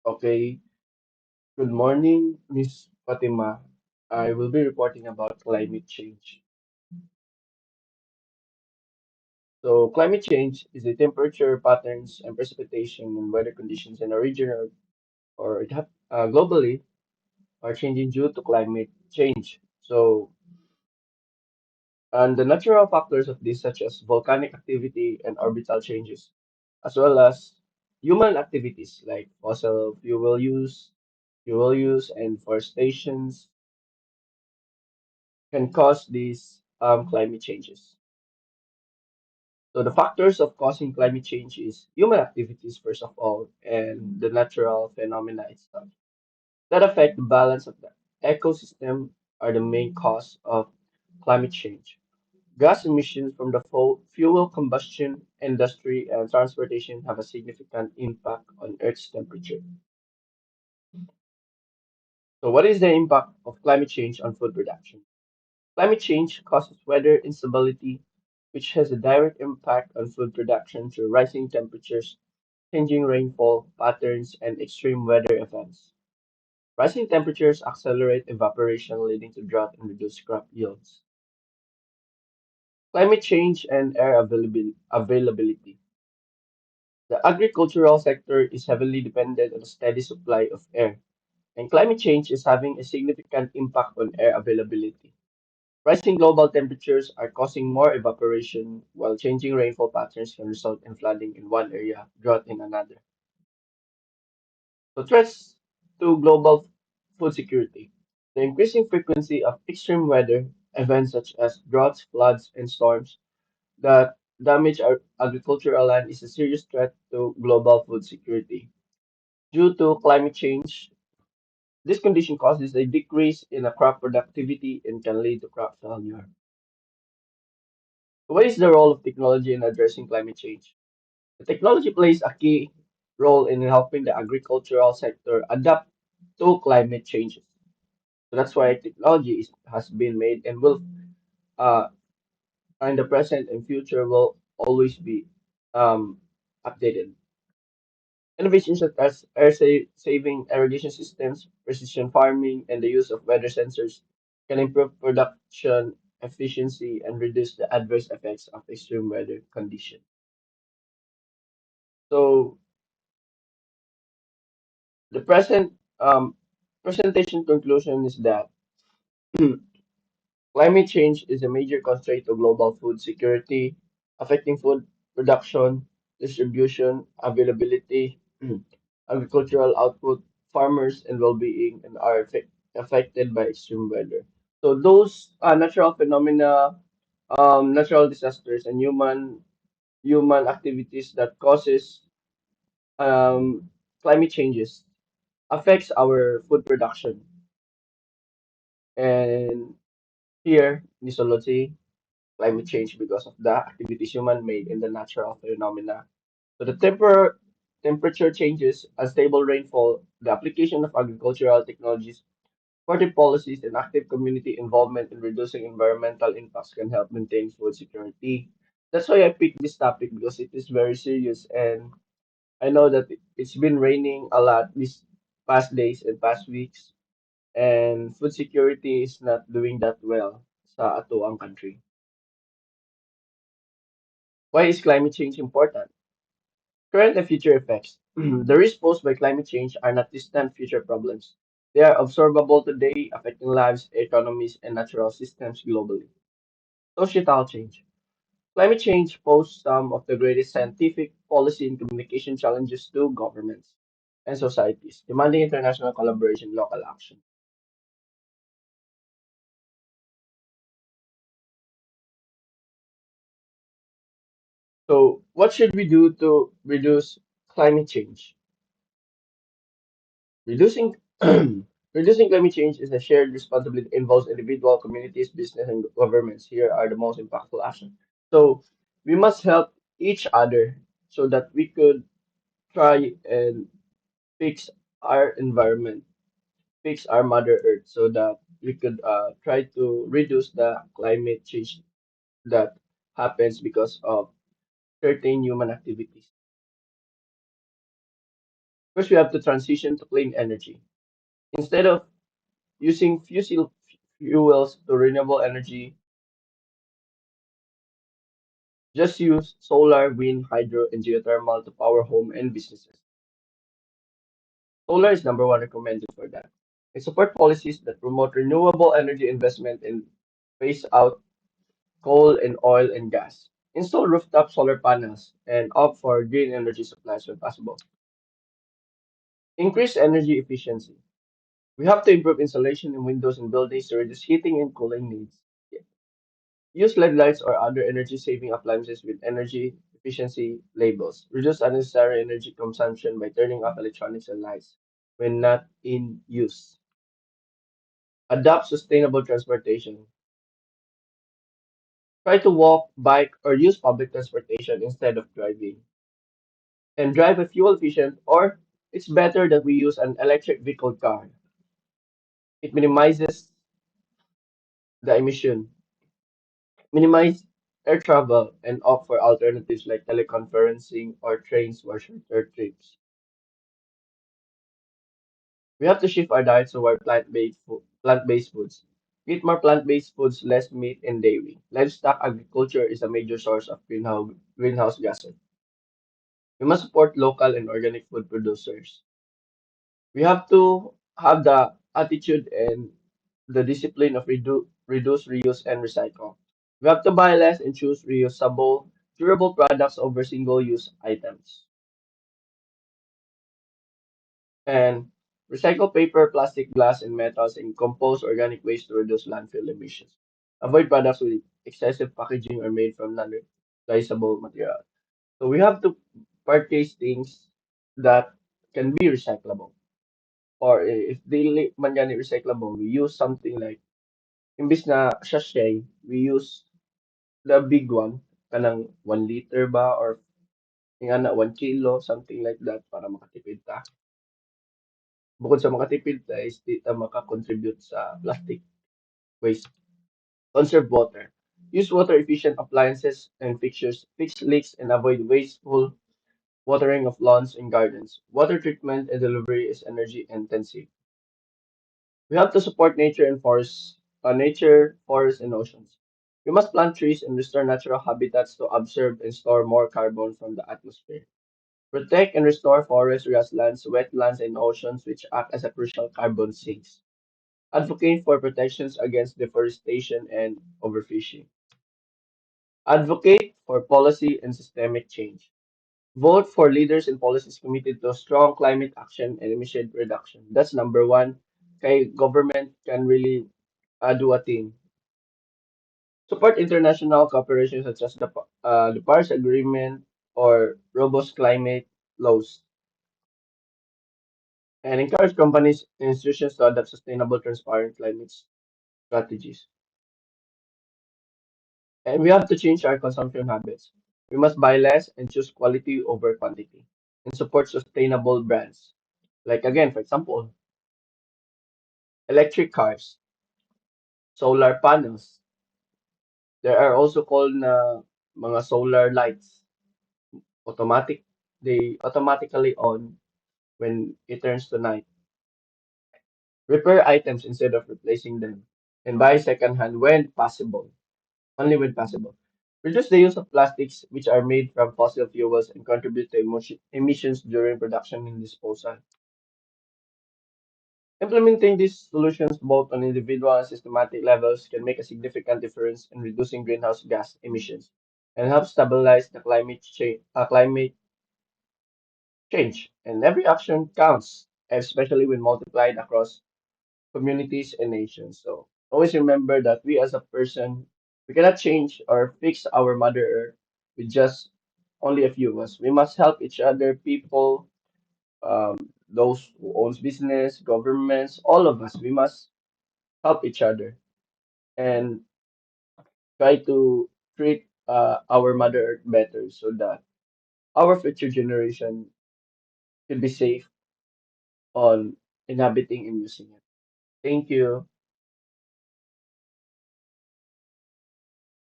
Okay, good morning, Miss Fatima. I will be reporting about climate change. So, climate change is the temperature patterns and precipitation and weather conditions in a region or globally are changing due to climate change. So, and the natural factors of this, such as volcanic activity and orbital changes, as well as human activities like fossil fuel use, and forestations can cause these climate changes. So the factors of causing climate change is human activities first of all, and the natural phenomena itself that affect the balance of the ecosystem are the main cause of climate change. Gas emissions from the fuel combustion industry and transportation have a significant impact on Earth's temperature. So what is the impact of climate change on food production? Climate change causes weather instability, which has a direct impact on food production through rising temperatures, changing rainfall patterns, and extreme weather events. Rising temperatures accelerate evaporation, leading to drought and reduced crop yields. Climate change and air availability. The agricultural sector is heavily dependent on a steady supply of air, and climate change is having a significant impact on air availability. Rising global temperatures are causing more evaporation, while changing rainfall patterns can result in flooding in one area, drought in another. So, threats to global food security. The increasing frequency of extreme weather events such as droughts, floods, and storms that damage our agricultural land is a serious threat to global food security. Due to climate change, this condition causes a decrease in a crop productivity and can lead to crop failure. What is the role of technology in addressing climate change? The technology plays a key role in helping the agricultural sector adapt to climate changes. So that's why technology has been made and will, uh, in the present and future, will always be um, updated. Innovations such as saving irrigation systems, precision farming, and the use of weather sensors can improve production efficiency and reduce the adverse effects of extreme weather conditions. So the present presentation conclusion is that climate change is a major constraint to global food security, affecting food production, distribution, availability, agricultural output, farmers, and well-being, and are affected by extreme weather. So those natural phenomena, natural disasters, and human activities that causes um, climate changes affects our food production. And here, Nisology, climate change because of the activities human made in the natural phenomena. So the temperature changes, unstable rainfall, the application of agricultural technologies, supportive policies, and active community involvement in reducing environmental impacts can help maintain food security. That's why I picked this topic because it is very serious, and I know that it's been raining a lot these past days and past weeks, and food security is not doing that well sa ato ang country. Why is climate change important? Current and future effects. The risks posed by climate change are not distant future problems. They are observable today, affecting lives, economies, and natural systems globally. Societal change. Climate change poses some of the greatest scientific, policy, and communication challenges to governments and societies, demanding international collaboration and local action. So, what should we do to reduce climate change? Reducing reducing climate change is a shared responsibility that involves individual communities, business, and governments. Here are the most impactful actions. So we must help each other so that we could try and fix our environment, fix our Mother Earth, so that we could try to reduce the climate change that happens because of certain human activities. First, we have to transition to clean energy. Instead of using fossil fuels to renewable energy, just use solar, wind, hydro, and geothermal to power home and businesses. Solar is number one recommended for that. It support policies that promote renewable energy investment and phase out coal and oil and gas. Install rooftop solar panels and opt for green energy supplies when possible. Increase energy efficiency. We have to improve insulation in windows and buildings to reduce heating and cooling needs. Use LED lights or other energy saving appliances with energy efficiency labels. Reduce unnecessary energy consumption by turning off electronics and lights when not in use. Adopt sustainable transportation. Try to walk, bike, or use public transportation instead of driving. And drive a fuel efficient, or it's better that we use an electric vehicle car. It minimizes the emission, minimize air travel, and opt for alternatives like teleconferencing or trains for shorter trips. We have to shift our diet toward plant-based foods. Eat more plant-based foods, less meat and dairy. Livestock agriculture is a major source of greenhouse gases. We must support local and organic food producers. We have to have the attitude and the discipline of reduce, reuse, and recycle. We have to buy less and choose reusable, durable products over single-use items. And recycle paper, plastic, glass, and metals and compose organic waste to reduce landfill emissions. Avoid products with excessive packaging or made from non-recyclable material. So we have to purchase things that can be recyclable. Or if dili man gani recyclable, we use something like imbis na sachet, we use the big one, kanang 1 liter ba or nga na 1 kilo, something like that para makatipid ta. Bukod sa makatipid ta is di ta makakontribute sa plastic waste. Conserve water. Use water efficient appliances and fixtures, fix leaks and avoid wasteful watering of lawns and gardens. Water treatment and delivery is energy intensive. We have to support nature, forests, and oceans. We must plant trees and restore natural habitats to absorb and store more carbon from the atmosphere. Protect and restore forests, grasslands, wetlands, and oceans which act as a crucial carbon sinks. Advocate for protections against deforestation and overfishing. Advocate for policy and systemic change. Vote for leaders and policies committed to strong climate action and emission reduction. That's number one. Kay government can really do a thing. Support international cooperation such as the Paris Agreement or robust climate laws, and encourage companies and institutions to adopt sustainable, transparent climate strategies. And we have to change our consumption habits. We must buy less and choose quality over quantity, and support sustainable brands. Like again, for example, electric cars, solar panels. There are also called na mga solar lights. Automatic, they automatically on when it turns to night. Repair items instead of replacing them. And buy secondhand when possible. Only when possible. Reduce the use of plastics which are made from fossil fuels and contribute to emissions during production and disposal. Implementing these solutions both on individual and systematic levels can make a significant difference in reducing greenhouse gas emissions and help stabilize the climate change. And every action counts, especially when multiplied across communities and nations. So always remember that we as a person, we cannot change or fix our Mother Earth with just only a few of us. We must help each other, people, those who owns business, governments, all of us. We must help each other and try to treat our Mother Earth better so that our future generation can be safe on inhabiting and using it. Thank you.